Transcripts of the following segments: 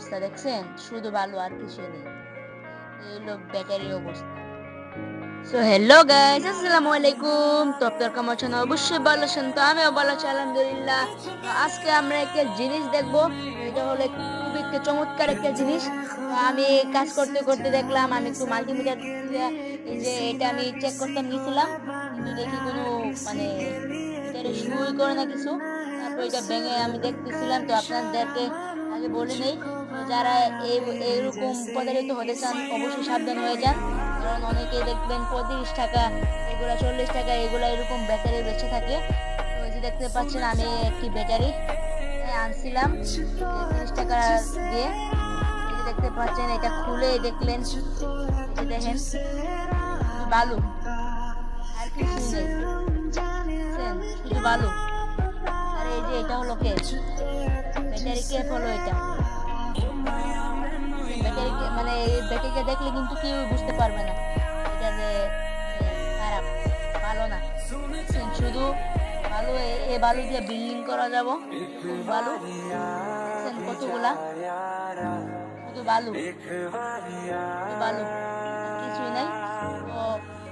অবস্থা দেখছেন, শুধু বালু আর কিছু নেই। এই হলো ব্যাটারির অবস্থা। সো হ্যালো গাইস, আসসালামু আলাইকুম। তো আপনারা কেমন আছেন? অবশ্যই ভালো আছেন। তো আমিও ভালো আছি আলহামদুলিল্লাহ। তো আজকে আমরা একটা জিনিস দেখবো। এটা হলো খুবই একটা চমৎকার একটা জিনিস। তো আমি কাজ করতে করতে দেখলাম, আমি একটু মাল্টিমিটার দিয়ে এই যে এটা আমি চেক করতে নিয়েছিলাম, কিন্তু দেখি কোনো মানে মিটারে সুই করে না কিছু। তারপর এটা ভেঙে আমি দেখতেছিলাম। তো আপনাদেরকে আগে বলে নেই, তো যারা এই এইরকম প্রতারিত হতে চান অবশ্যই সাবধান হয়ে যান। কারণ অনেকেই দেখবেন 35 টাকা, এগুলা 40 টাকা, এগুলা এরকম ব্যাটারি বেঁচে থাকে। তো এই যে দেখতে পাচ্ছেন আমি একটি ব্যাটারি আনছিলাম যে 30 টাকা দিয়ে। এই যে দেখতে পাচ্ছেন, এটা খুলে দেখলেন, এই যে দেখেন শুধু বালু আর কিছুই নেই, বুঝছেন? শুধু বালু। আর এই যে এটা হলো কেস, ব্যাটারি কেস হলো এটা। ব্যাটারি মানে এই ব্যাটারিটা দেখলে কিন্তু কেউ বুঝতে পারবে না এটা যে মানে খারাপ, ভালো না। বুঝছেন? শুধু বালু, এ বালু দিয়ে বিল্ডিং করা যাব, এরকম বালু। দেখছেন কতগুলা, শুধু বালু, শুধু বালু আর কিছুই নাই। তো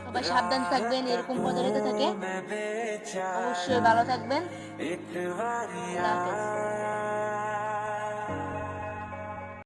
সবাই সাবধান থাকবেন, এরকম প্রতারিত থাকে। অবশ্যই ভালো থাকবেন। আল্লাহ হাফেজ।